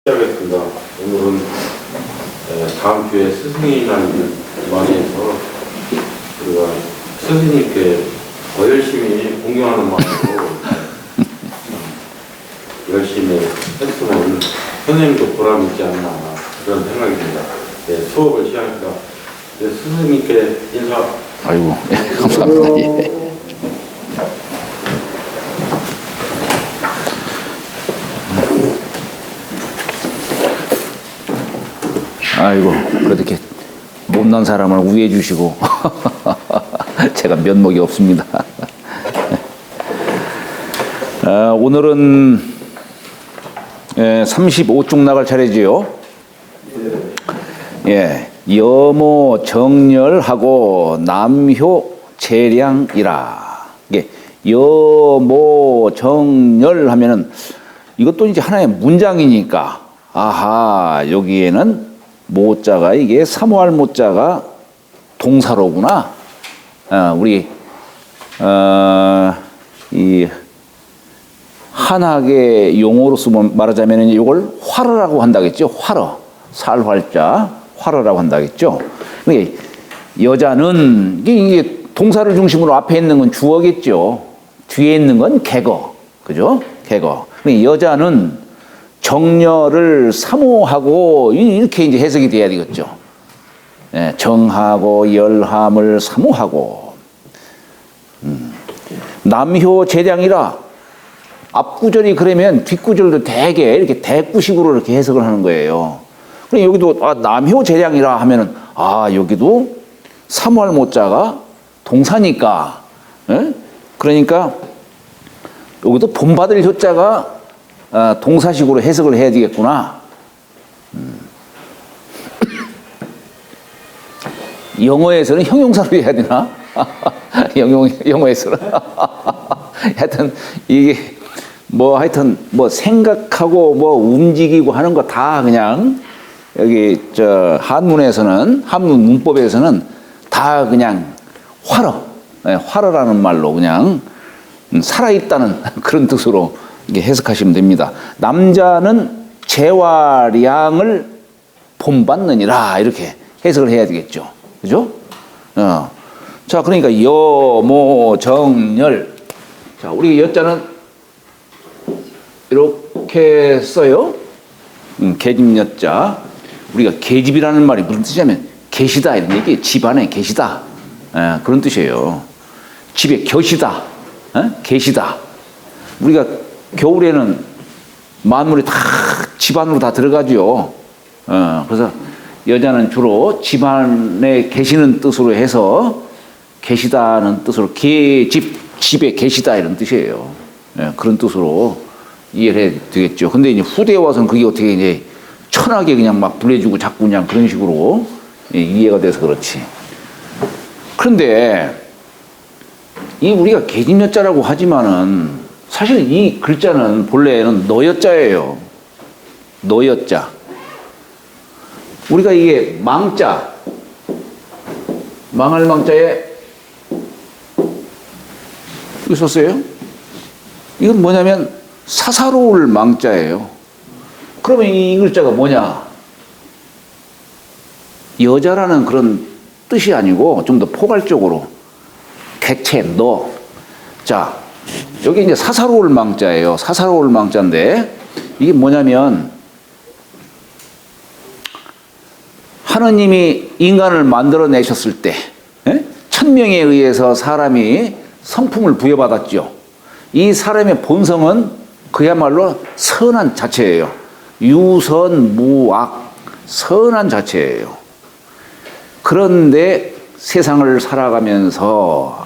시작하겠습니다. 오늘은 다음 주에 스승이라는 주관에서 우리가 스승님께 더 열심히 공경하는 마음으로 열심히 했으면 선생님도 보람 있지 않나 그런 생각이 듭니다. 네, 수업을 시작합니다. 네, 스승님께 인사. 아이고, 감사합니다. 예. 아이고, 그래도 이렇게 못난 사람을 우애해 주시고 제가 면목이 없습니다. 오늘은 35쪽 나갈 차례지요. 예, 여모 정렬하고 남효 재량이라. 이게 여모 정렬하면은 이것도 이제 하나의 문장이니까 아하, 여기에는 모자가 이게 사모할 모자가 동사로구나. 우리 이 한학의 용어로 쓰면 말하자면 이걸 화러라고 한다겠죠. 화러, 살활자, 화러라고 한다겠죠. 그러니까 여자는 이게 동사를 중심으로 앞에 있는 건 주어겠죠. 뒤에 있는 건 객어, 그죠? 객어. 그러니까 여자는 정렬을 사모하고 이렇게 이제 해석이 돼야 되겠죠. 예, 정하고 열함을 사모하고. 남효 재량이라 앞구절이 그러면 뒷구절도 대개 이렇게 대꾸식으로 이렇게 해석을 하는 거예요. 그럼 여기도 남효 재량이라 하면은 여기도 사모할 모자가 동사니까. 예? 그러니까 여기도 본받을 효자가 동사식으로 해석을 해야 되겠구나. 영어에서는 형용사로 해야 되나? 영어에서는. 하여튼, 이게, 하여튼, 생각하고, 움직이고 하는 거 다 그냥, 여기, 한문 문법에서는 다 그냥 화러라는 말로 그냥 살아있다는 그런 뜻으로 이게 해석하시면 됩니다. 남자는 재화량을 본받느니라 이렇게 해석을 해야 되겠죠. 그죠? 자, 그러니까 여모 정렬. 자, 우리 여자는 이렇게 써요. 계집 여자. 우리가 계집이라는 말이 무슨 뜻이냐면 계시다 이런 얘기. 집안에 계시다. 그런 뜻이에요. 집에 곁이다. 계시다. 우리가 겨울에는 만물이 다 집안으로 다 들어가죠. 그래서 여자는 주로 집안에 계시는 뜻으로 해서 계시다는 뜻으로 집에 계시다 이런 뜻이에요. 그런 뜻으로 이해를 해야 되겠죠. 근데 이제 후대에 와서는 그게 어떻게 이제 천하게 그냥 막 불려주고 자꾸 그냥 그런 식으로 이해가 돼서 그렇지. 그런데 이 우리가 계집여자라고 하지만은 사실 이 글자는 본래는 너여자예요. 너여자. 우리가 이게 망자, 망할 망자에 이거 썼어요? 이건 뭐냐면 사사로울 망자예요. 그러면 이 글자가 뭐냐? 여자라는 그런 뜻이 아니고 좀 더 포괄적으로 객체, 너. 자, 여기 이제 사사로울 망자예요. 사사로울 망자인데 이게 뭐냐면 하느님이 인간을 만들어내셨을 때 천명에 의해서 사람이 성품을 부여받았죠. 이 사람의 본성은 그야말로 선한 자체예요. 유선무악, 선한 자체예요. 그런데 세상을 살아가면서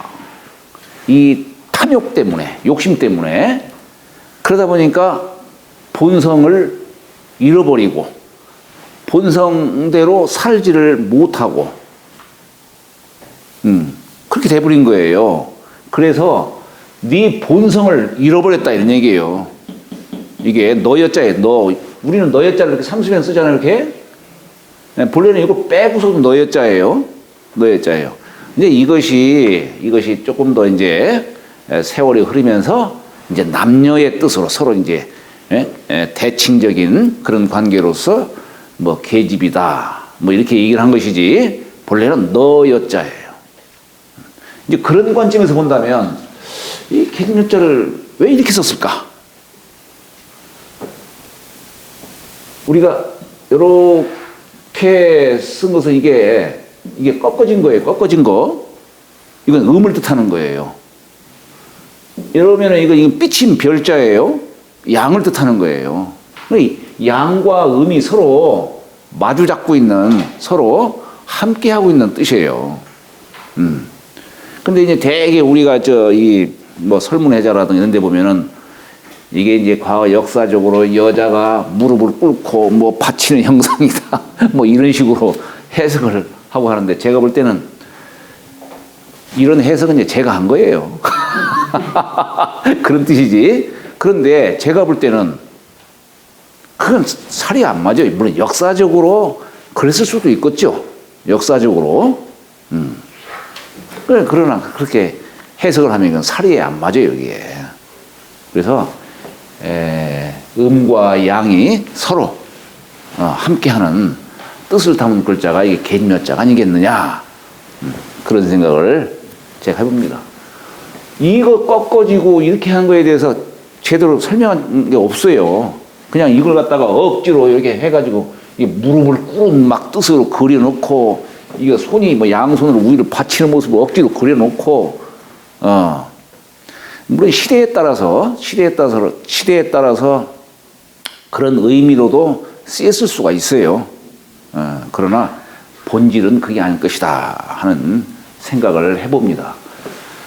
이 탐욕 때문에, 욕심 때문에 그러다 보니까 본성을 잃어버리고 본성대로 살지를 못하고 그렇게 돼버린 거예요. 그래서 네 본성을 잃어버렸다 이런 얘기예요. 이게 너여자예요. 너. 우리는 너여자를 이렇게 삼수변 쓰잖아요. 이렇게. 본래는 이거 빼고서도 너여자예요. 너여자예요. 근데 이것이 조금 더 이제 세월이 흐르면서 이제 남녀의 뜻으로 서로 이제 대칭적인 그런 관계로서 뭐 계집이다 뭐 이렇게 얘기를 한 것이지 본래는 너여자예요. 이제 그런 관점에서 본다면 이 계집여자를 왜 이렇게 썼을까? 우리가 이렇게 쓴 것은 이게 꺾어진 거예요. 꺾어진 거. 이건 음을 뜻하는 거예요. 이러면 이거 삐친 별자예요. 양을 뜻하는 거예요. 양과 음이 서로 마주 잡고 있는, 서로 함께 하고 있는 뜻이에요. 근데 이제 되게 우리가 뭐 설문해자라든가 이런 데 보면은 이게 이제 과거 역사적으로 여자가 무릎을 꿇고 뭐 바치는 형상이다. 뭐 이런 식으로 해석을 하고 하는데 제가 볼 때는 이런 해석은 이제 제가 한 거예요. 그런 뜻이지. 그런데 제가 볼 때는 그건 살이 안 맞아요. 물론 역사적으로 그랬을 수도 있겠죠. 역사적으로. 그러나 그렇게 해석을 하면 이건 살이 안 맞아요, 여기에. 그래서 음과 양이 서로 함께하는 뜻을 담은 글자가 이게 계집여자가 아니겠느냐. 그런 생각을 제가 해봅니다. 이거 꺾어지고 이렇게 한 거에 대해서 제대로 설명한 게 없어요. 그냥 이걸 갖다가 억지로 이렇게 해가지고 이 무릎을 꿇은 막 뜻으로 그려놓고 이거 손이 뭐 양손으로 위를 받치는 모습을 억지로 그려놓고 물론 시대에 따라서 그런 의미로도 쓰였을 수가 있어요. 그러나 본질은 그게 아닐 것이다 하는 생각을 해봅니다.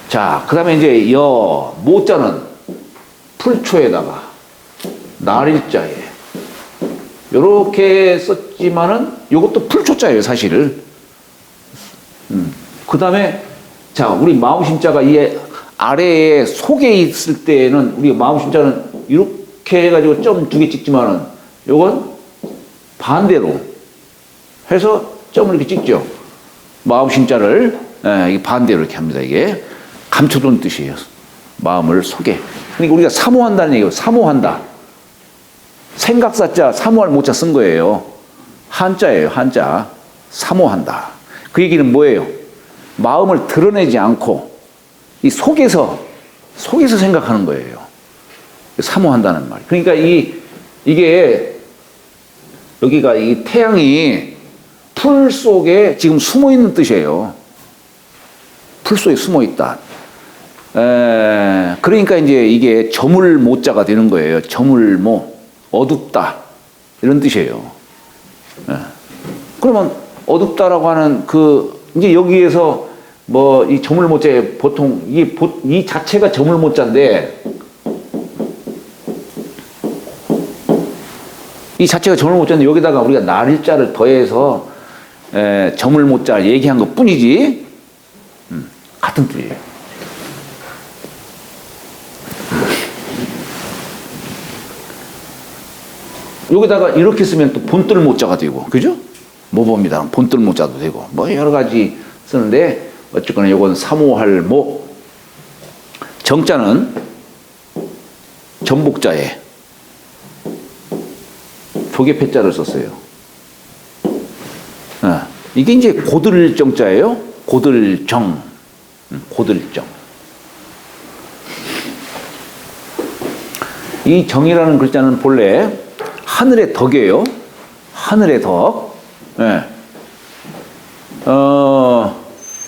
자, 그 다음에 이제 모자는 풀초에다가 날일자에 요렇게 썼지만은 요것도 풀초자예요, 사실. 그 다음에 자, 우리 마음심자가 이 아래에 속에 있을 때는 우리 마음심자는 이렇게 해가지고 점 2개 찍지만은 요건 반대로 해서 점을 이렇게 찍죠. 마음심자를 이게 반대로 이렇게 합니다. 이게 감춰둔 뜻이에요. 마음을 속에. 그러니까 우리가 사모한다는 얘기예요. 사모한다. 생각사자 사모할 모자 쓴 거예요. 한자예요. 한자. 사모한다. 그 얘기는 뭐예요? 마음을 드러내지 않고 이 속에서 생각하는 거예요. 사모한다는 말. 그러니까 이게 여기가 이 태양이 풀 속에 지금 숨어 있는 뜻이에요. 풀 속에 숨어 있다. 그러니까 이제 이게 저물모자가 되는 거예요. 저물모, 어둡다 이런 뜻이에요. 그러면 어둡다라고 하는 이제 여기에서 뭐 이 저물모자에 보통 이 자체가 저물모자인데 이 자체가 저물모자인데 여기다가 우리가 날일자를 더해서 저물모자 얘기한 것 뿐이지 같은 뜻이에요. 여기다가 이렇게 쓰면 또 본뜰모자가 되고, 그죠? 모범이다. 본뜰모자도 되고, 뭐 여러 가지 쓰는데, 어쨌거나 이건 사모할 모. 정자는 전복자에 조개패자를 썼어요. 이게 이제 고들정자예요. 고들정. 고들정. 이 정이라는 글자는 본래 하늘의 덕이에요. 하늘의 덕.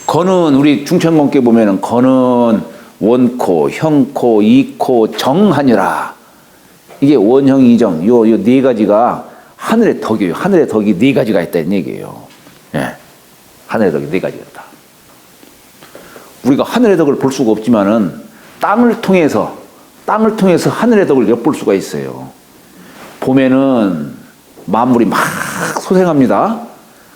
건은 우리 중천공께 보면은 건은 원코, 형코, 이코, 정하니라. 이게 원형, 이정, 요 네 가지가 하늘의 덕이에요. 하늘의 덕이 네 가지가 있다는 얘기예요. 하늘의 덕이 네 가지가 있다. 우리가 하늘의 덕을 볼 수가 없지만은 땅을 통해서 하늘의 덕을 엿볼 수가 있어요. 봄에는 만물이 막 소생합니다.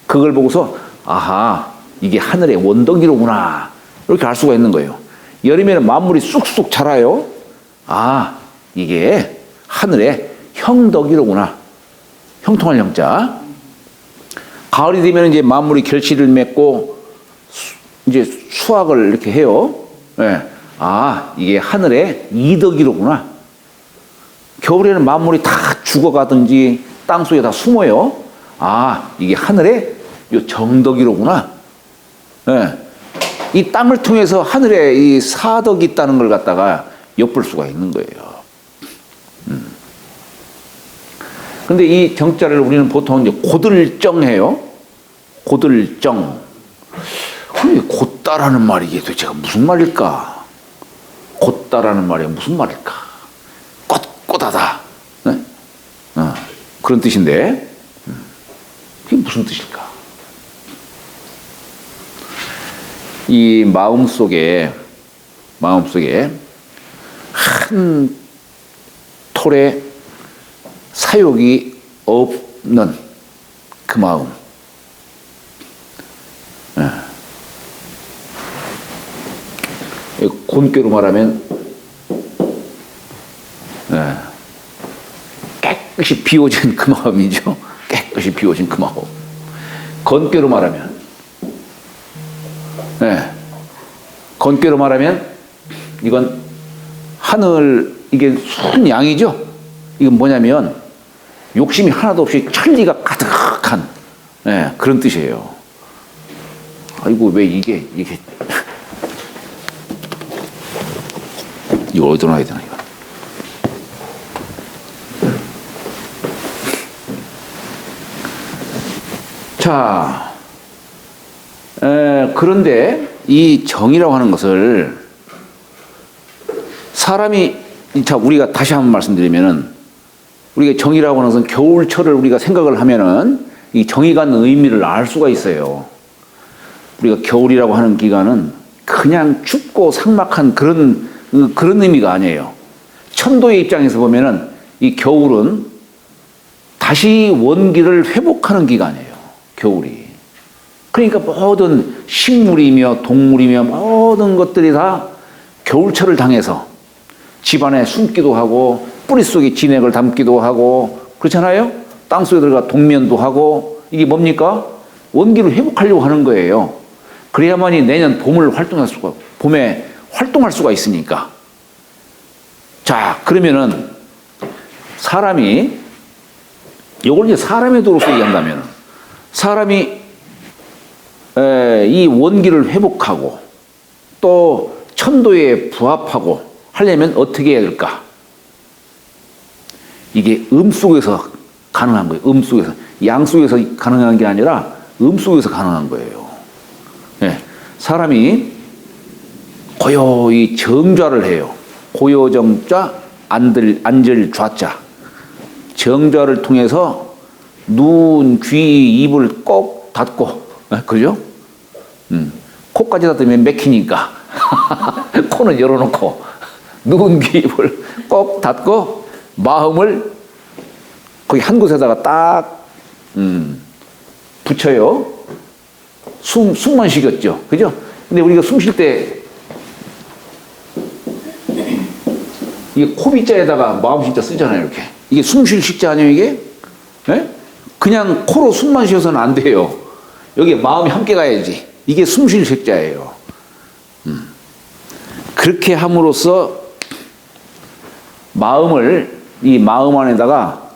그걸 보고서 아하, 이게 하늘의 원덕이로구나 이렇게 알 수가 있는 거예요. 여름에는 만물이 쑥쑥 자라요. 아, 이게 하늘의 형덕이로구나. 형통할 형자. 가을이 되면 이제 만물이 결실을 맺고 이제 수확을 이렇게 해요. 아, 이게 하늘의 이덕이로구나. 겨울에는 만물이 다 죽어가든지 땅속에 다 숨어요. 아, 이게 하늘의 요 정덕이로구나. 예. 이 땅을 통해서 하늘에 이 사덕이 있다는 걸 갖다가 엿볼 수가 있는 거예요. 근데 이 정자를 우리는 보통 이제 고들정해요. 고들정. 근데 곧다라는 말이 이게 도대체 무슨 말일까? 곧다라는 말이 무슨 말일까? 꼿꼿하다. 네? 그런 뜻인데, 그게 무슨 뜻일까? 이 마음속에 한 톨의 사욕이 없는 그 마음. 곤괴로 말하면 깨끗이 비워진 그 마음이죠. 깨끗이 비워진 그 마음. 건괴로 말하면 건괴로 말하면 이건 하늘, 이게 순양이죠. 이건 뭐냐면 욕심이 하나도 없이 천리가 가득한 그런 뜻이에요. 아이고, 왜 이게 이거 어디로 놔야 되나, 이거. 자, 그런데 이 정이라고 하는 것을 사람이, 자, 우리가 다시 한번 말씀드리면은, 우리가 정이라고 하는 것은 겨울철을 우리가 생각을 하면은 이 정이 갖는 의미를 알 수가 있어요. 우리가 겨울이라고 하는 기간은 그냥 춥고 삭막한 그런 의미가 아니에요. 천도의 입장에서 보면은 이 겨울은 다시 원기를 회복하는 기간이에요. 겨울이. 그러니까 모든 식물이며 동물이며 모든 것들이 다 겨울철을 당해서 집안에 숨기도 하고 뿌리 속에 진액을 담기도 하고 그렇잖아요. 땅속에 들어가 동면도 하고, 이게 뭡니까? 원기를 회복하려고 하는 거예요. 그래야만이 내년 봄에 활동할 수가 있으니까. 자, 그러면은 사람이, 이걸 이제 사람의 도로서 얘기한다면, 사람이 이 원기를 회복하고 또 천도에 부합하고 하려면 어떻게 해야 될까? 이게 속에서 가능한 거예요. 속에서. 양 속에서 가능한 게 아니라 속에서 가능한 거예요. 사람이 고요히 정좌를 해요. 고요정좌, 안절좌자. 정좌를 통해서 눈, 귀, 입을 꼭 닫고, 그죠? 코까지 닫으면 맥히니까 코는 열어놓고 눈, 귀, 입을 꼭 닫고 마음을 거기 한 곳에다가 딱 붙여요. 숨만 쉬겠죠. 그죠? 근데 우리가 숨 쉴 때 이게 코비자에다가 마음식자 쓰잖아요. 이렇게. 이게 숨 쉴 식자 아니에요, 이게? 그냥 코로 숨만 쉬어서는 안 돼요. 여기에 마음이 함께 가야지. 이게 숨 쉴 식자예요. 그렇게 함으로써 마음을 이 마음 안에다가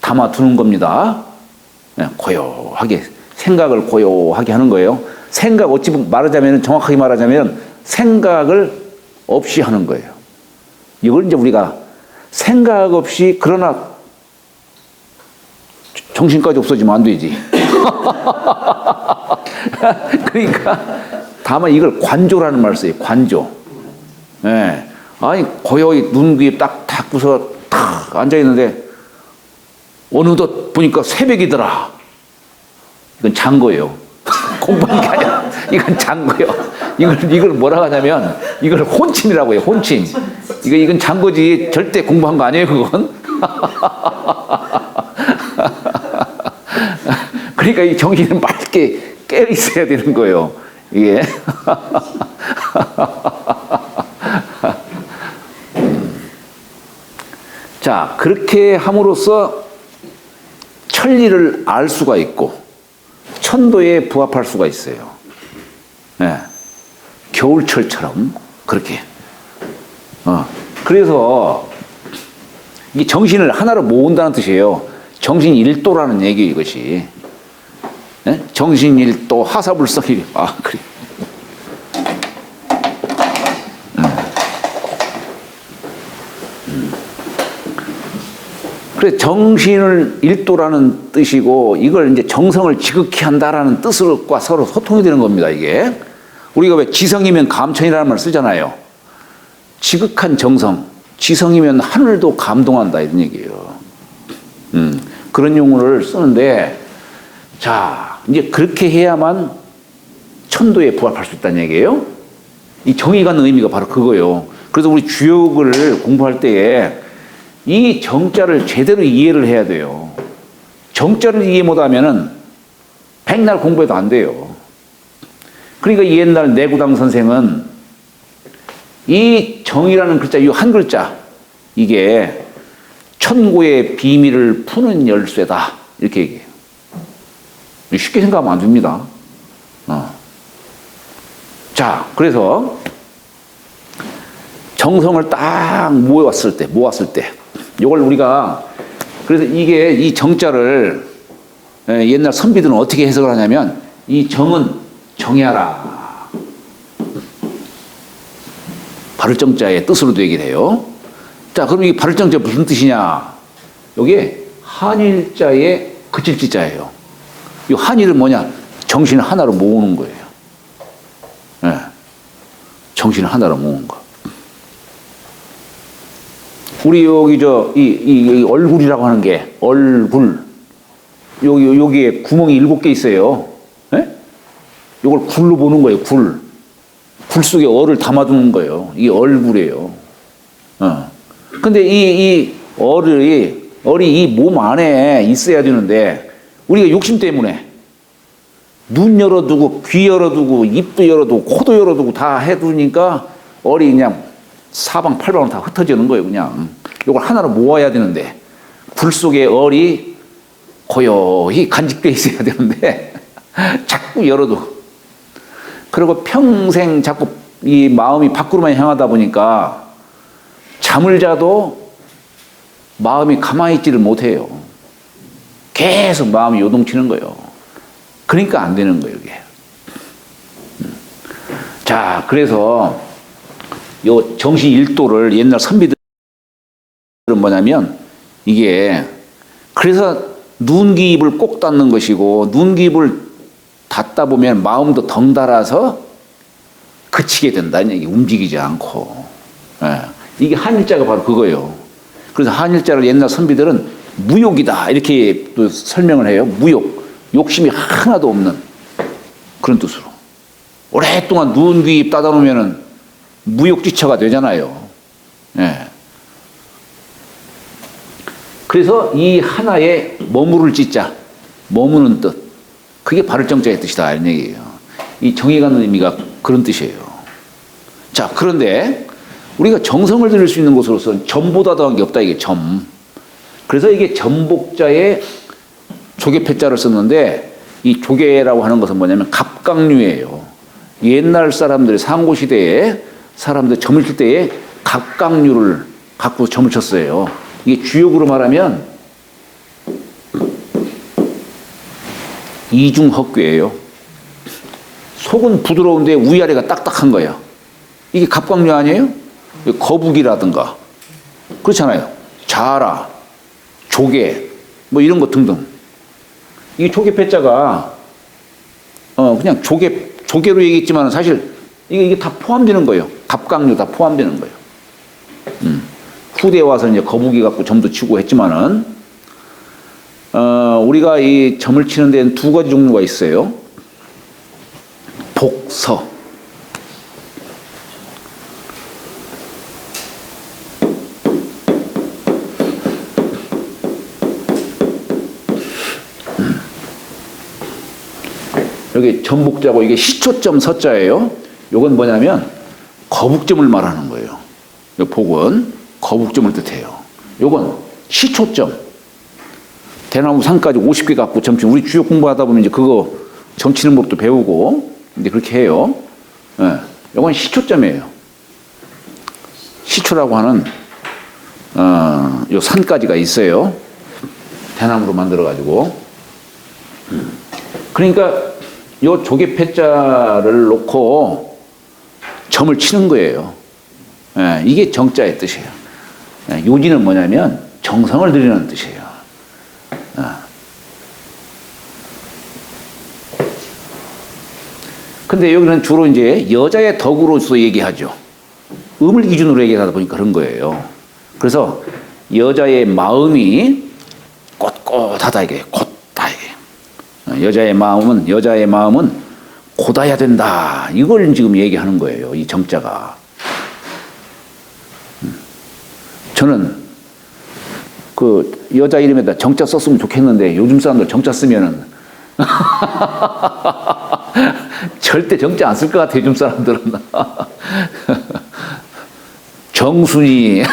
담아두는 겁니다. 고요하게, 생각을 고요하게 하는 거예요. 생각, 어찌 말하자면, 정확하게 말하자면 생각을 없이 하는 거예요. 이걸 이제 우리가 생각 없이, 그러나 정신까지 없어지면 안 되지. 그러니까 다만 이걸 관조라는 말을 써요. 관조. 아니, 고요히 눈, 귀 딱 닫고서 탁 앉아있는데 어느덧 보니까 새벽이더라. 이건 잔 거예요. 공부한 게 아니라 이건 잔 거예요. 이걸 뭐라고 하냐면 이걸 혼침이라고 해요. 혼침. 이건 잔 거지 절대 공부한 거 아니에요, 그건. 그러니까 이 정신은 맑게 깨어 있어야 되는 거예요. 이게. 자, 그렇게 함으로써 천리를 알 수가 있고 천도에 부합할 수가 있어요. 겨울철처럼 그렇게. 그래서 이게 정신을 하나로 모은다는 뜻이에요. 정신 일도라는 얘기 이것이. 네? 정신 일도 하사불성이. 아 그래. 그래서 정신을 일도라는 뜻이고 이걸 이제 정성을 지극히 한다라는 뜻과 서로 소통이 되는 겁니다. 이게 우리가 왜 지성이면 감천이라는 말을 쓰잖아요. 지극한 정성, 지성이면 하늘도 감동한다 이런 얘기예요. 그런 용어를 쓰는데 자 이제 그렇게 해야만 천도에 부합할 수 있다는 얘기예요. 이 정이 갖는 의미가 바로 그거예요. 그래서 우리 주역을 공부할 때에 이 정자를 제대로 이해를 해야 돼요. 정자를 이해 못하면은 백날 공부해도 안 돼요. 그러니까 옛날 내구당 선생은 이 정이라는 글자, 이 한 글자, 이게 천고의 비밀을 푸는 열쇠다. 이렇게 얘기해요. 쉽게 생각하면 안 됩니다. 자, 그래서 정성을 딱 모았을 때, 이걸 우리가, 그래서 이게 이 정자를 옛날 선비들은 어떻게 해석을 하냐면, 이 정은 정야라. 발을정자의 뜻으로도 얘기를 해요. 자, 그럼 이 발을정자 무슨 뜻이냐? 여기에 한일자의 그칠지자예요. 이 한일은 뭐냐? 정신을 하나로 모으는 거예요. 네. 정신을 하나로 모으는 거. 우리 여기 이 얼굴이라고 하는 게 얼굴 여기에 구멍이 7개 있어요. 예? 이걸 굴로 보는 거예요. 굴 속에 얼을 담아두는 거예요. 이게 얼굴이에요. 근데 이 얼이 이 몸 안에 있어야 되는데 우리가 욕심 때문에 눈 열어두고 귀 열어두고 입도 열어두고 코도 열어두고 다 해두니까 얼이 그냥 사방팔방으로 다 흩어지는 거예요. 그냥 이걸 하나로 모아야 되는데 굴 속에 얼이 고요히 간직되어 있어야 되는데 자꾸 열어도 그리고 평생 자꾸 이 마음이 밖으로만 향하다 보니까 잠을 자도 마음이 가만히 있지를 못해요. 계속 마음이 요동치는 거예요. 그러니까 안 되는 거예요, 이게. 자, 그래서 요 정신 일도를 옛날 선비들은 뭐냐면 이게 그래서 눈기입을 꼭 닫는 것이고 눈기입을 닫다 보면 마음도 덩달아서 그치게 된다는 얘기, 움직이지 않고. 예. 이게 한일자가 바로 그거예요. 그래서 한일자를 옛날 선비들은 무욕이다 이렇게 또 설명을 해요. 무욕, 욕심이 하나도 없는 그런 뜻으로. 오랫동안 눈, 귀, 입 닫아놓으면은 무욕지처가 되잖아요. 예. 그래서 이 하나에 머무를 지자, 머무는 뜻, 그게 발을정자의 뜻이다 이런 얘기예요. 이 정이 갖는 의미가 그런 뜻이에요. 자, 그런데 우리가 정성을 들일 수 있는 곳으로서는 점보다 더한 게 없다 이게 점. 그래서 이게 점복자의 조개패자를 썼는데 이 조개라고 하는 것은 뭐냐면 갑각류예요. 옛날 사람들이 상고시대에 사람들 점을 칠 때에 갑각류를 갖고 점을 쳤어요. 이게 주역으로 말하면 이중헛괴예요. 속은 부드러운데 위아래가 딱딱한 거예요. 이게 갑각류 아니에요? 거북이라든가 그렇잖아요. 자라, 조개 뭐 이런 것 등등. 이게 조개패자가 그냥 조개로 얘기했지만 사실 이게 다 포함되는 거예요. 갑각류 다 포함되는 거예요. 후대에 와서 이제 거북이 갖고 점도 치고 했지만은 우리가 이 점을 치는 데는 두 가지 종류가 있어요. 복서. 여기 점복자고 이게 시초점 서자예요. 요건 뭐냐면 거북점을 말하는 거예요. 요 복은 거북점을 뜻해요. 요건 시초점. 대나무 산까지 50개 갖고 점치는 우리 주역 공부하다 보면 이제 그거 점치는 법도 배우고 이제 그렇게 해요. 예. 요건 시초점이에요. 시초라고 하는 요 산까지가 있어요. 대나무로 만들어가지고. 그러니까 요 조개패자를 놓고 점을 치는 거예요. 예, 이게 정자의 뜻이에요. 예, 요지는 뭐냐면 정성을 들이는 뜻이에요. 근데 여기는 주로 이제 여자의 덕으로서 얘기하죠. 음을 기준으로 얘기하다 보니까 그런 거예요. 그래서 여자의 마음이 꼿꼿하다 이게 곧다 이게. 여자의 마음은 곧아야 된다. 이걸 지금 얘기하는 거예요. 이 정자가. 저는 그 여자 이름에다 정자 썼으면 좋겠는데 요즘 사람들 정자 쓰면은 절대 정자 안 쓸 것 같아. 요즘 사람들은. 정순이.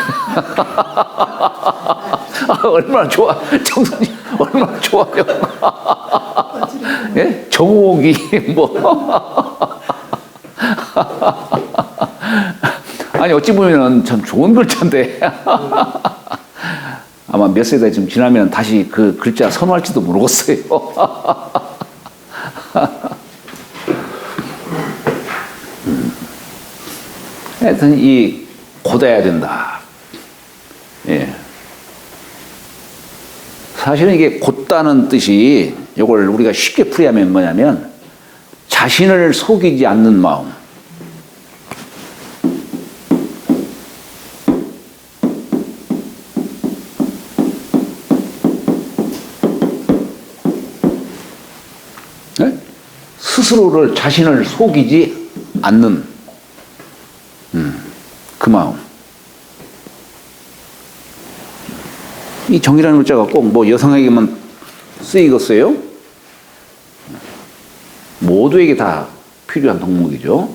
얼마나 좋아. 정순이 얼마나 좋아요. 예? 정옥이 뭐. 아니 어찌 보면은 참 좋은 글자인데 아마 몇 세대 좀 지나면 다시 그 글자 선호할지도 모르겠어요. 하여튼 이 곧아야 된다. 예. 사실은 이게 곧다는 뜻이 이걸 우리가 쉽게 풀이하면 뭐냐면 자신을 속이지 않는 마음. 네? 스스로를 자신을 속이지 않는 그 마음. 이 정이라는 글자가 꼭 뭐 여성에게만 쓰이겠어요? 모두에게 다 필요한 덕목이죠.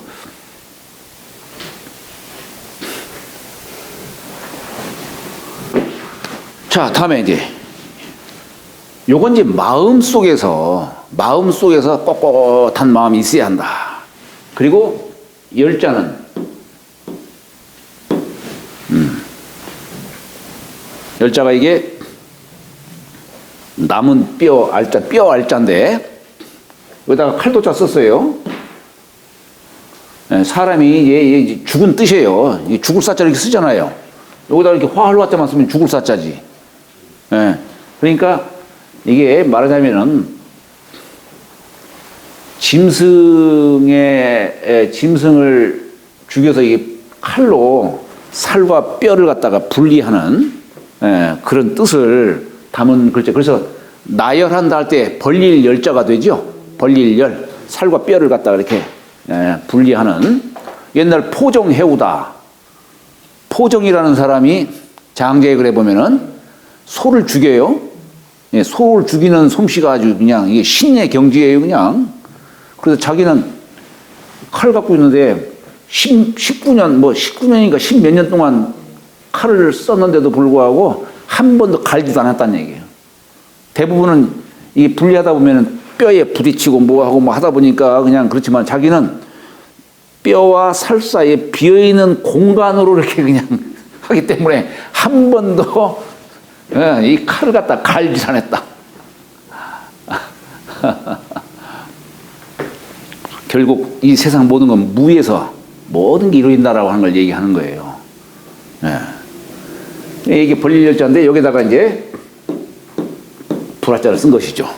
자, 다음에 이제 요건 이제 마음 속에서 꼿꼿한 마음이 있어야 한다. 그리고 열자는 열자가 이게 남은 뼈 알자인데 여기다가 칼도자 썼어요. 사람이 얘 죽은 뜻이에요. 죽을 사자 이렇게 쓰잖아요. 여기다 이렇게 화할 와자만 쓰면 죽을 사자지. 그러니까 이게 말하자면은 짐승을 죽여서 이게 칼로 살과 뼈를 갖다가 분리하는 그런 뜻을 담은 글자. 그래서 나열한다 할 때 벌릴 열자가 되죠. 벌릴 열, 살과 뼈를 갖다가 이렇게 분리하는. 옛날 포정해우다. 포정이라는 사람이 장제에 그래 보면은 소를 죽여요. 소를 죽이는 솜씨가 아주 그냥 이게 신의 경지예요, 그냥. 그래서 자기는 칼 갖고 있는데 19년인가 10몇 년 동안 칼을 썼는데도 불구하고 한 번도 갈지도 않았다는 얘기예요. 대부분은 이게 분리하다 보면 뼈에 부딪히고 뭐하고 뭐 하다 보니까 그냥 그렇지만 자기는 뼈와 살 사이에 비어있는 공간으로 이렇게 그냥 하기 때문에 한 번도 이 칼을 갖다 갈지 않았다. 결국 이 세상 모든 건 무에서 모든 게 이루어진다라고 하는 걸 얘기하는 거예요. 이게 벌릴 열자인데 여기다가 이제 불화자를 쓴 것이죠.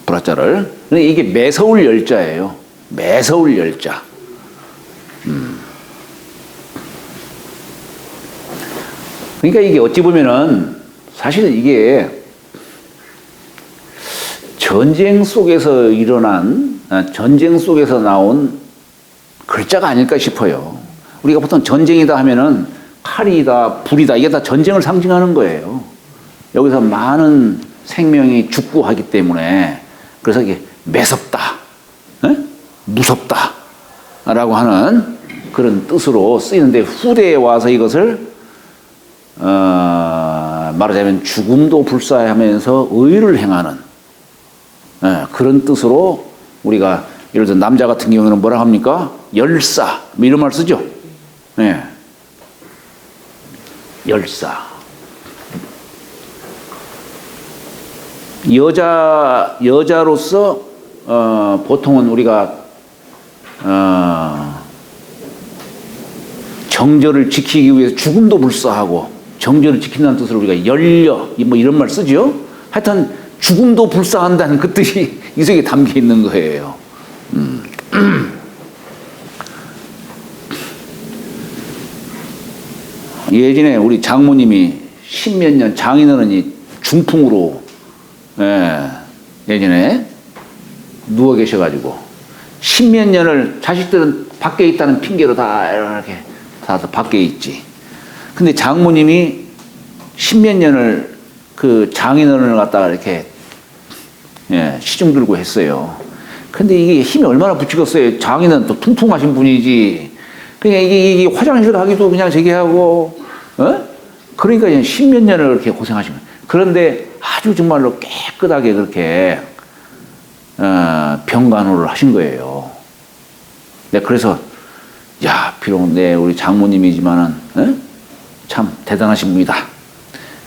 불화자를. 이게 매서울 열자예요. 매서울 열자. 그러니까 이게 어찌 보면은 사실 이게 전쟁 속에서 나온 글자가 아닐까 싶어요. 우리가 보통 전쟁이다 하면은 칼이다, 불이다, 이게 다 전쟁을 상징하는 거예요. 여기서 많은 생명이 죽고 하기 때문에 그래서 이게 매섭다, 무섭다 라고 하는 그런 뜻으로 쓰이는데 후대에 와서 이것을 말하자면 죽음도 불사하면서 의를 행하는 그런 뜻으로 우리가 예를 들어 남자 같은 경우는 뭐라 합니까? 열사 뭐 이런 말 쓰죠. 열사. 여자로서 보통은 우리가 정절을 지키기 위해서 죽음도 불사하고 정절을 지킨다는 뜻으로 우리가 열려 뭐 이런 말 쓰죠. 하여튼 죽음도 불사한다는 그 뜻이 이 속에 담겨 있는 거예요. 예전에 우리 장모님이 십몇 년 장인어른이 중풍으로 예전에 누워 계셔가지고 십몇 년을 자식들은 밖에 있다는 핑계로 다 이렇게 다 밖에 있지. 근데 장모님이 십몇 년을 그 장인어른을 갖다가 이렇게 시중 들고 했어요. 근데 이게 힘이 얼마나 붙이겠어요. 장인은 또 퉁퉁하신 분이지. 그러니까 이게 화장실 가기도 그냥 저기 하고, 그러니까 그냥 십몇 년을 그렇게 고생하신 거예요. 그런데 아주 정말로 깨끗하게 그렇게, 병간호를 하신 거예요. 네, 그래서, 야, 비록 우리 장모님이지만은, 참 대단하신 분이다.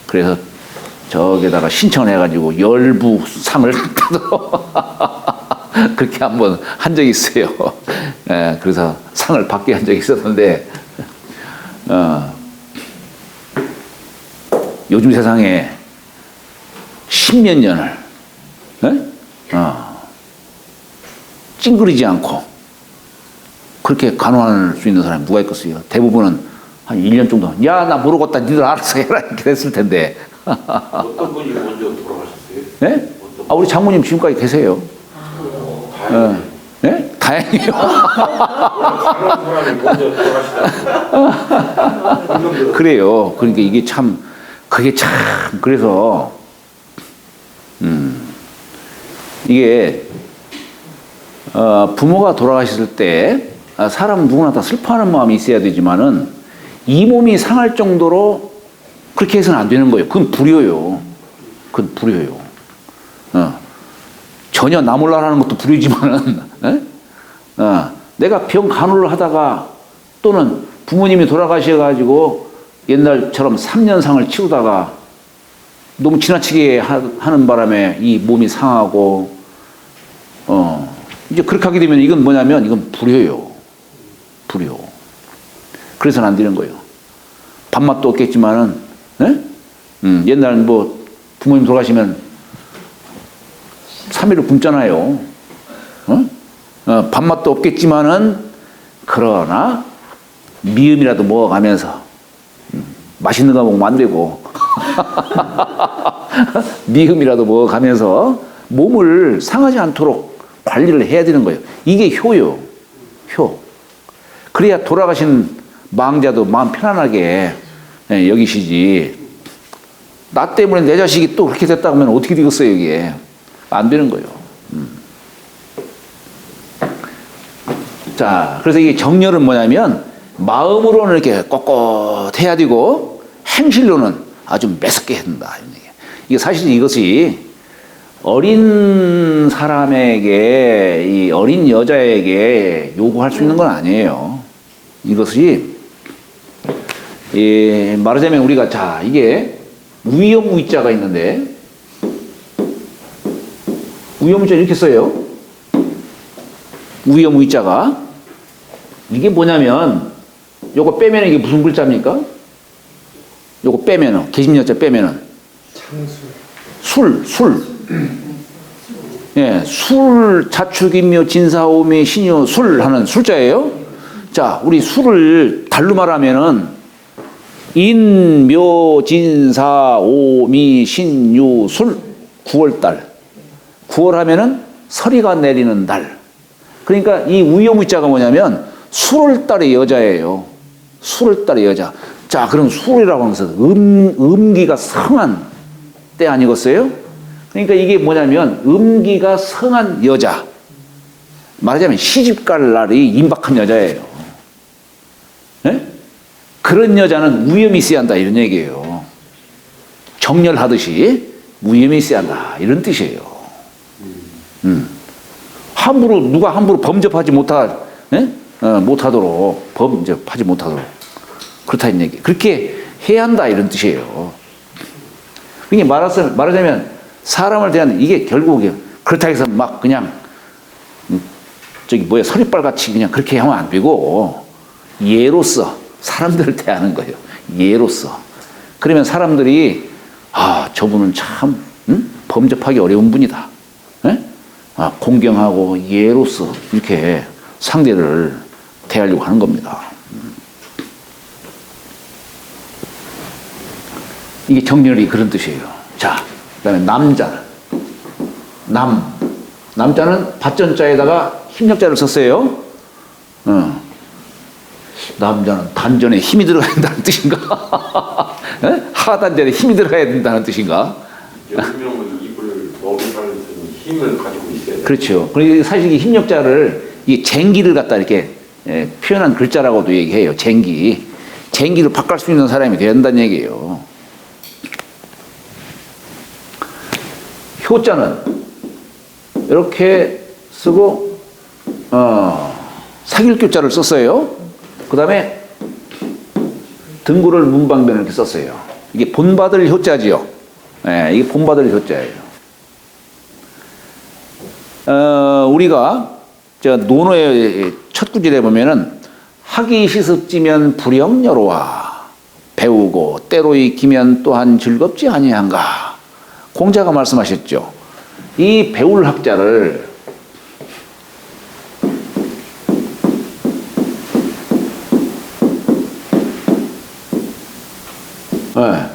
그래서 저기다가 신청해가지고 열부상을 그렇게 한번 한 적이 있어요. 그래서 상을 받게 한 적이 있었는데, 요즘 세상에 십몇 년을, 찡그리지 않고 그렇게 간호할 수 있는 사람이 누가 있겠어요? 대부분은 한 1년 정도, 야, 나 모르겠다, 니들 알아서 해라, 이렇게 됐을 텐데. 어떤 분이 먼저 돌아가셨어요? 네? 우리 장모님 지금까지 계세요. 다행이네요. 네? 다행이에요. 다른 사람이 먼저 돌아가시다. 그래요. 그러니까 이게 참, 그게 참, 그래서, 이게, 부모가 돌아가셨을 때, 사람 누구나 다 슬퍼하는 마음이 있어야 되지만은, 이 몸이 상할 정도로 그렇게 해서는 안 되는 거예요. 그건 불효요. 그건 불효요. 전혀 나 몰라라는 것도 불효지만은, 내가 병 간호를 하다가 또는 부모님이 돌아가셔가지고 옛날처럼 3년상을 치우다가 너무 지나치게 하는 바람에 이 몸이 상하고, 이제 그렇게 하게 되면 이건 뭐냐면 이건 불효요. 불효. 그래서는 안 되는 거예요. 밥맛도 없겠지만은, 옛날 뭐 부모님 돌아가시면 3일을 굶잖아요. 밥맛도 없겠지만은, 그러나 미음이라도 먹어가면서, 맛있는 거 먹으면 안 되고, 미음이라도 먹어가면서 몸을 상하지 않도록 관리를 해야 되는 거예요. 이게 효요. 효. 그래야 돌아가신 망자도 마음 편안하게 여기시지. 나 때문에 내 자식이 또 그렇게 됐다고 하면 어떻게 되겠어요, 이게. 안 되는 거예요. 자, 그래서 이게 정렬은 뭐냐면, 마음으로는 이렇게 꼿꼿해야 되고, 행실로는 아주 매섭게 해야 된다. 이게 사실 이것이 어린 사람에게, 이 어린 여자에게 요구할 수 있는 건 아니에요. 이것이, 말하자면 우리가, 자, 이게 우여무의자가 있는데, 우여무의자 이렇게 써요. 우여무의자가. 이게 뭐냐면, 요거 빼면 이게 무슨 글자입니까? 요거 빼면은, 계집여자 빼면은. 술. 예, 술, 자축인묘, 진사오미, 신유, 술 하는 술자예요. 자, 우리 술을 달로 말하면은, 인묘, 진사, 오미, 신유, 술, 9월달. 9월 하면은 서리가 내리는 달. 그러니까 이 우여무자가 뭐냐면 술월달의 여자예요. 술월달의 여자. 자, 그럼 술이라고 하면서 음기가 성한 때 아니겠어요? 그러니까 이게 뭐냐면 음기가 성한 여자. 말하자면 시집갈 날이 임박한 여자예요. 네? 그런 여자는 우염이 있어야 한다 이런 얘기예요. 정렬하듯이 우염이 있어야 한다 이런 뜻이에요. 누가 함부로 범접하지 못하도록 범접하지 못하도록 그렇다는 얘기. 그렇게 해야 한다 이런 뜻이에요. 그러니까 말하자면 사람을 대하는 이게 결국에 그렇다고 해서 막 그냥 서리빨 같이 그냥 그렇게 하면 안 되고 예로서 사람들을 대하는 거예요. 예로서. 그러면 사람들이 저분은 참 범접하기 어려운 분이다. 예? 공경하고 예로서 이렇게 상대를 대하려고 하는 겁니다. 이게 정렬이 그런 뜻이에요. 자, 그다음에 남자는 남자는 밭전자에다가 힘력자를 썼어요. 남자는 단전에 힘이 들어가야 된다는 뜻인가? 하단전에 힘이 들어가야 된다는 뜻인가? 여명은 입을 먹이하는 힘을 가지고 있어야 돼. 그렇죠. 그리고 사실 이 힘력자를 이 쟁기를 갖다 이렇게 표현한 글자라고도 얘기해요. 쟁기를 바꿀 수 있는 사람이 돼야 된다는 얘기예요. 효자는 이렇게 쓰고 사길교자를 썼어요. 그 다음에 등구를 문방변을 이렇게 썼어요. 이게 본받을 효자지요. 이게 본받을 효자예요. 우리가 논어의 첫 구절에 보면은 학이 시습지면 불영여로와 배우고 때로 익히면 또한 즐겁지 아니한가. 공자가 말씀하셨죠. 이 배울 학자를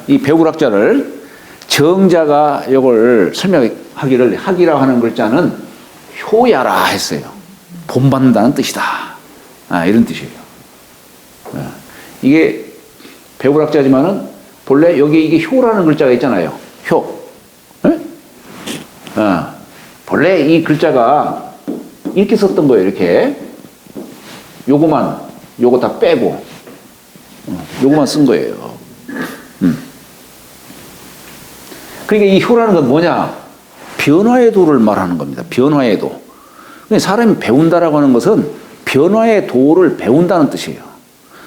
이 배울 학자를 정자가 이걸 설명하기를 학이라고 하는 글자는 효야라 했어요. 본받는다는 뜻이다. 이런 뜻이에요. 이게 배울 학자지만은 본래 여기 이게 효라는 글자가 있잖아요. 효. 본래 이 글자가 이렇게 썼던 거예요. 이렇게 요거 다 빼고 요거만 쓴 거예요. 그러니까 이 효라는 건 뭐냐? 변화의 도를 말하는 겁니다. 변화의 도. 사람이 배운다라고 하는 것은 변화의 도를 배운다는 뜻이에요.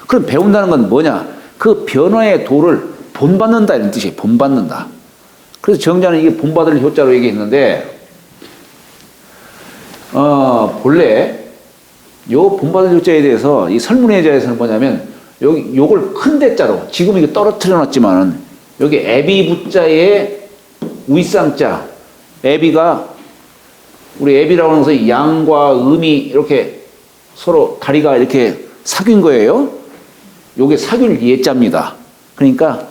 그럼 배운다는 건 뭐냐? 그 변화의 도를 본받는다 이런 뜻이에요. 본받는다. 그래서 정자는 이게 본받을 효자로 얘기했는데 본래 요 본받을 효자에 대해서 이 설문의자에서는 뭐냐면 여기 요걸 큰 대자로 지금 이게 떨어뜨려 놨지만은 여기 애비부자에 위쌍자 애비가 우리 애비라고 하는 것은 양과 음이 이렇게 서로 다리가 이렇게 사귄 거예요. 요게 사귈 예자입니다. 그러니까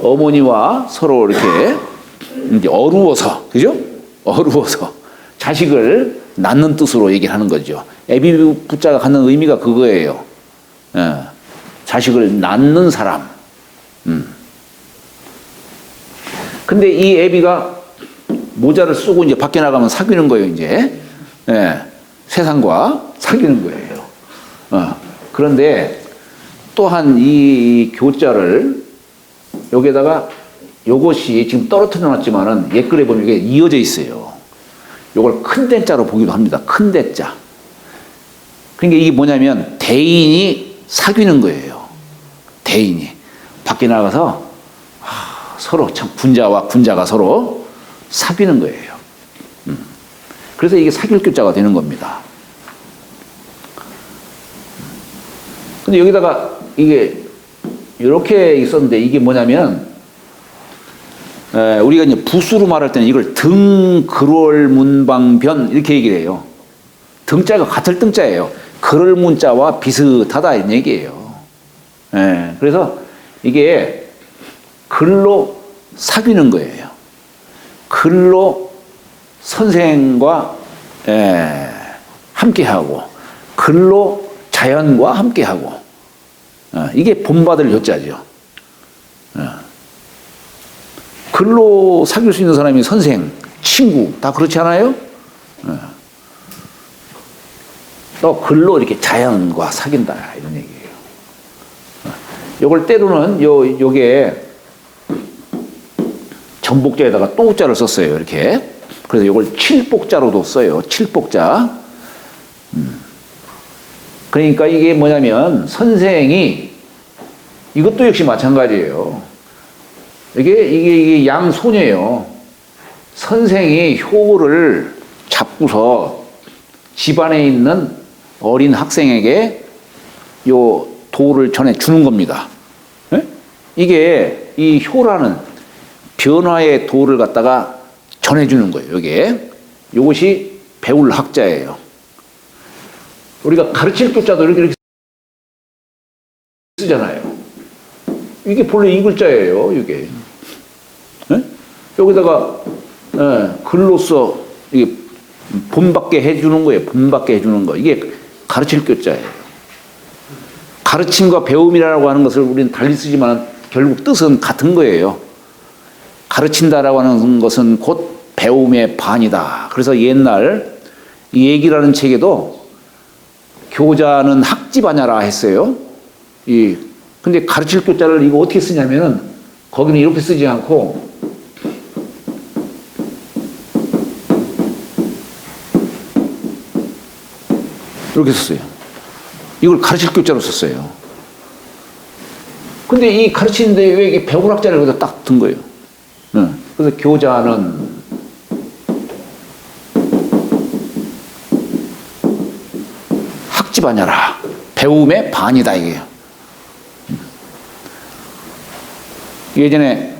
어머니와 서로 이렇게 이제 어루어서, 그죠? 어루어서 자식을 낳는 뜻으로 얘기를 하는 거죠. 애비부자가 갖는 의미가 그거예요. 자식을 낳는 사람. 근데 이 애비가 모자를 쓰고 이제 밖에 나가면 사귀는 거예요, 이제. 세상과 사귀는 거예요. 그런데 또한 이 교자를 여기에다가 요것이 지금 떨어뜨려 놨지만은 옛글에 보면 이게 이어져 있어요. 요걸 큰 대자로 보기도 합니다. 큰 대자. 그러니까 이게 뭐냐면 대인이 사귀는 거예요. 대인이. 밖에 나가서 서로 참 군자와 군자가 서로 사귀는 거예요. 그래서 이게 사귈 교자가 되는 겁니다. 근데 여기다가 이게 이렇게 있었는데 이게 뭐냐면 우리가 이제 부수로 말할 때는 이걸 등, 글월, 문방변 이렇게 얘기를 해요. 등자가 같을 등자예요. 글월 문자와 비슷하다 이런 얘기예요. 그래서 이게 글로 사귀는 거예요. 글로 선생과 함께하고 글로 자연과 함께하고 이게 본받을 효자죠. 글로 사귈 수 있는 사람이 선생, 친구 다 그렇지 않아요? 또 글로 이렇게 자연과 사귄다 이런 얘기예요. 요걸 때로는 요게 전복자에다가 또자를 썼어요. 이렇게. 그래서 요걸 칠복자로도 써요. 칠복자. 그러니까 이게 뭐냐면 선생이 이것도 역시 마찬가지예요. 이게 양손이에요. 선생이 효를 잡고서 집안에 있는 어린 학생에게 요 도를 전해 주는 겁니다. 예? 이게 이 효라는 변화의 도를 갖다가 전해 주는 거예요. 요것이 배울 학자예요. 우리가 가르칠 글자도 이렇게 쓰잖아요. 이게 본래 이 글자예요. 이게 예? 여기다가 글로써 이게 본받게 해주는 거예요. 본받게 해주는 거. 이게 가르칠 글자예요. 가르침과 배움이라고 하는 것을 우리는 달리 쓰지만 결국 뜻은 같은 거예요. 가르친다라고 하는 것은 곧 배움의 반이다. 그래서 옛날 이 얘기라는 책에도 교자는 학지바냐라 했어요. 근데 가르칠 글자를 이거 어떻게 쓰냐면은 거기는 이렇게 쓰지 않고 이렇게 썼어요. 이걸 가르칠 글자로 썼어요. 근데 이 가르치는데 왜 이게 배울 학자를 여기다 딱 든 거예요. 그래서 교자는 학지바냐라. 배움의 반이다 이게요. 예전에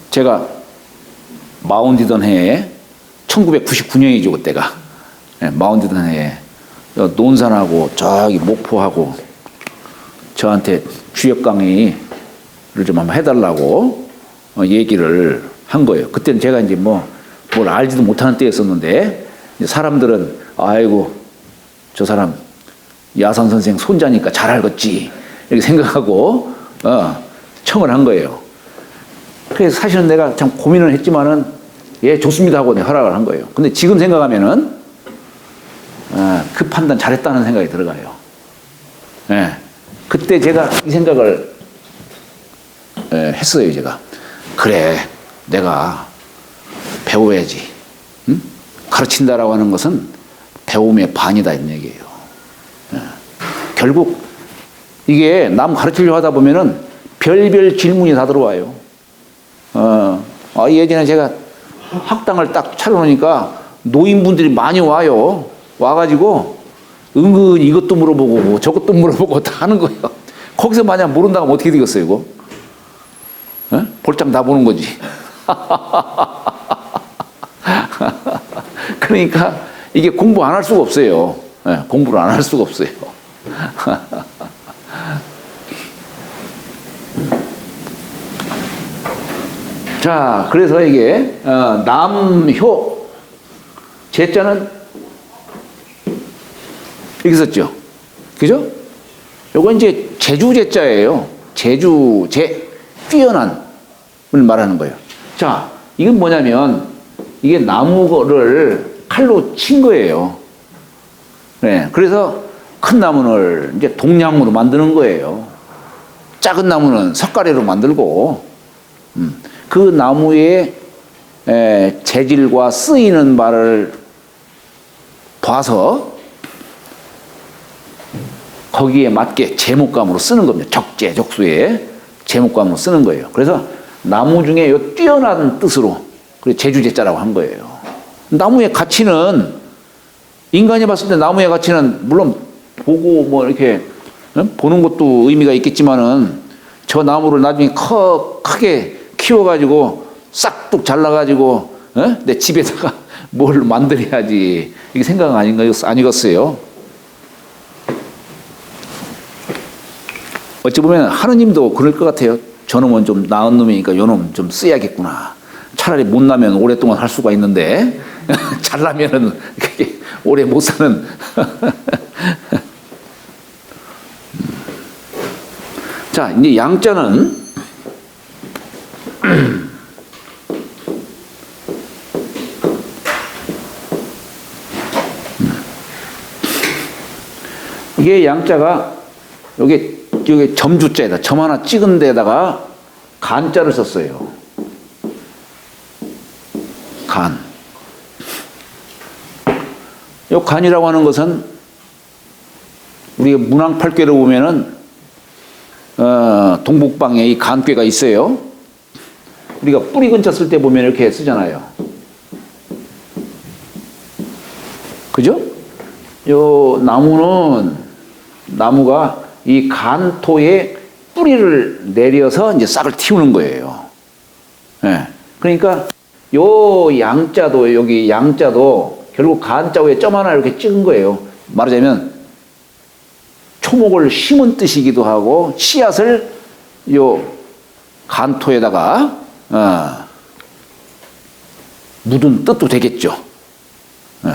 제가 마운디던 해에 1999년이죠 그때가. 마운디던 해에 논산하고 저기 목포하고 저한테 주역 강의를 좀 한번 해달라고 얘기를 한 거예요. 그때는 제가 이제 뭘 알지도 못하는 때였었는데 사람들은 아이고 저 사람 야선 선생 손자니까 잘 알겠지 이렇게 생각하고 청을 한 거예요. 그래서 사실은 내가 참 고민을 했지만은 예 좋습니다 하고 내가 허락을 한 거예요. 근데 지금 생각하면은 그 판단 잘했다는 생각이 들어가요. 예. 그때 제가 이 생각을 했어요. 제가 그래 내가 배워야지. 응? 가르친다라고 하는 것은 배움의 반이다 이런 얘기예요. 예. 결국 이게 남 가르치려고 하다 보면은 별별 질문이 다 들어와요. 예전에 제가 학당을 딱 차려놓으니까 노인분들이 많이 와요. 와가지고 은근히 이것도 물어보고 저것도 물어보고 다 하는 거예요. 거기서 만약 모른다고 하면 어떻게 되겠어요 이거? 볼장 다 보는 거지. 그러니까 이게 공부 안 할 수가 없어요. 공부를 안 할 수가 없어요. 자, 그래서 이게 남효 제자는 이렇게 썼죠. 그죠? 요거 이제 제주제자예요. 뛰어난을 말하는 거예요. 자, 이건 뭐냐면 이게 나무를 칼로 친 거예요. 네, 그래서 큰 나무를 이제 동량으로 만드는 거예요. 작은 나무는 석가래로 만들고, 그 나무의 재질과 쓰이는 바를 봐서 거기에 맞게 제목감으로 쓰는 겁니다. 적재적소에 제목감으로 쓰는 거예요. 그래서 나무 중에 요 뛰어난 뜻으로 제주제자라고 한 거예요. 나무의 가치는 인간이 봤을 때 나무의 가치는 물론 보고 뭐 이렇게 보는 것도 의미가 있겠지만은 저 나무를 나중에 크게 키워가지고 싹둑 잘라가지고 내 집에다가 뭘 만들어야지 이게 생각 아니겠어요? 어찌 보면 하느님도 그럴 것 같아요. 저놈은 좀 나은 놈이니까 요놈 좀 써야겠구나. 차라리 못 나면 오랫동안 할 수가 있는데 잘 나면은 오래 못 사는. 자, 이제 양자는 이게 양자가 여기 점주자에다 점 하나 찍은 데다가 간자를 썼어요. 간. 이 간이라고 하는 것은 우리가 문왕팔궤를 보면은 동북방에 이 간궤가 있어요. 우리가 뿌리 근처 쓸 때 보면 이렇게 쓰잖아요. 그죠? 요 나무가 이 간토에 뿌리를 내려서 이제 싹을 틔우는 거예요. 예. 그러니까 요 양자도, 여기 양자도 결국 간자 위에 점 하나 이렇게 찍은 거예요. 말하자면 초목을 심은 뜻이기도 하고 씨앗을 요 간토에다가 묻은 뜻도 되겠죠. 예.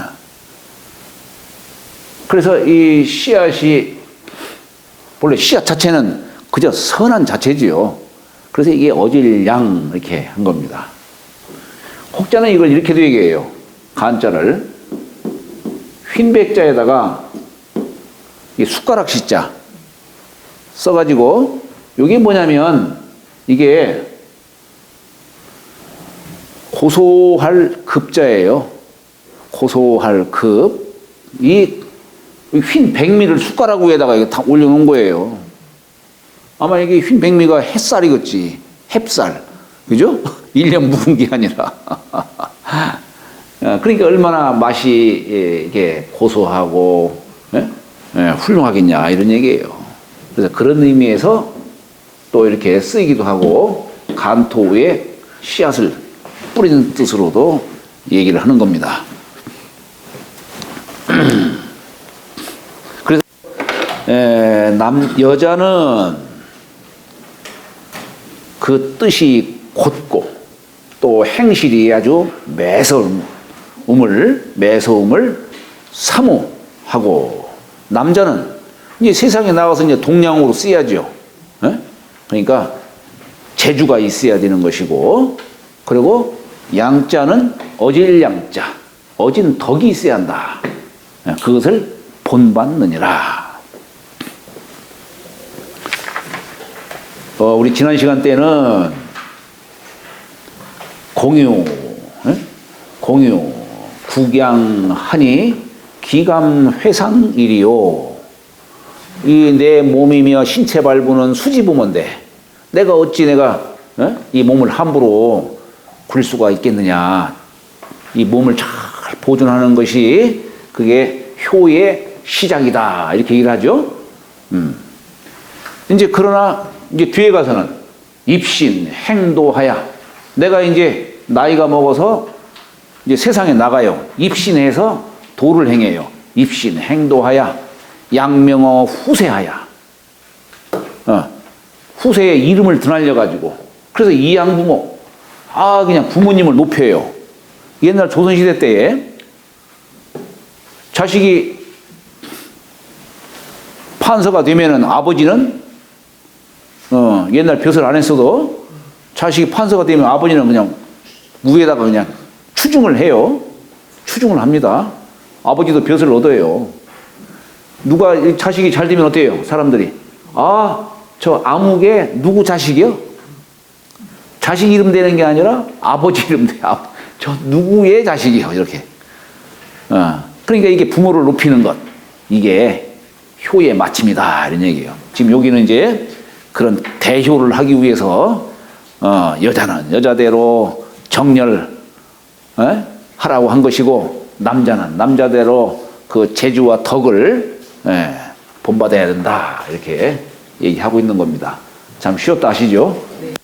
그래서 이 씨앗이 원래 씨앗 자체는 그저 선한 자체지요. 그래서 이게 어질양 이렇게 한 겁니다. 혹자는 이걸 이렇게도 얘기해요. 간자를 흰백자에다가 이 숟가락 시자 써가지고 이게 뭐냐면 이게 고소할 급자예요. 고소할 급. 이 흰 백미를 숟가락 위에다가 이거 다 올려놓은 거예요. 아마 이게 흰 백미가 햇살이겠지. 햅쌀. 그죠? 1년 묵은 게 아니라. 그러니까 얼마나 맛이 이게 고소하고 훌륭하겠냐 이런 얘기예요. 그래서 그런 의미에서 또 이렇게 쓰이기도 하고 간토 위에 씨앗을 뿌리는 뜻으로도 얘기를 하는 겁니다. 그래서 여자는 그 뜻이 곧고 또 행실이 아주 매서움을 사모하고, 남자는 이제 세상에 나가서 이제 동량으로 쓰야죠. 그러니까 재주가 있어야 되는 것이고, 그리고 양자는 어질양자, 어진 덕이 있어야 한다. 그것을 본받느니라. 우리 지난 시간 때는 공유, 국양하니 기감회상일이요. 이 내 몸이며 신체 발부는 수지부모인데 내가 어찌 이 몸을 함부로 굴 수가 있겠느냐. 이 몸을 잘 보존하는 것이 그게 효의 시작이다. 이렇게 얘기를 하죠. 이제 그러나 이제 뒤에 가서는 입신, 행도하야. 내가 이제 나이가 먹어서 이제 세상에 나가요. 입신해서 도를 행해요. 입신, 행도하야. 양명어 후세하야. 후세의 이름을 드날려가지고. 그래서 이양부모. 그냥 부모님을 높여요. 옛날 조선시대 때에 자식이 판서가 되면은 아버지는 옛날 벼슬 안 했어도 자식이 판서가 되면 아버지는 그냥 위에다가 그냥 추중을 해요. 추중을 합니다. 아버지도 벼슬을 얻어요. 누가 자식이 잘 되면 어때요? 사람들이 저 아무개 누구 자식이요? 자식 이름 되는 게 아니라 아버지 이름 돼. 저 누구의 자식이요? 이렇게. 그러니까 이게 부모를 높이는 것, 이게 효의 마침이다 이런 얘기예요. 지금 여기는 이제 그런 대효를 하기 위해서 여자는 여자대로 정렬 하라고 한 것이고, 남자는 남자대로 그 재주와 덕을 본받아야 된다 이렇게 얘기하고 있는 겁니다. 참 쉬웠다 하시죠? 네.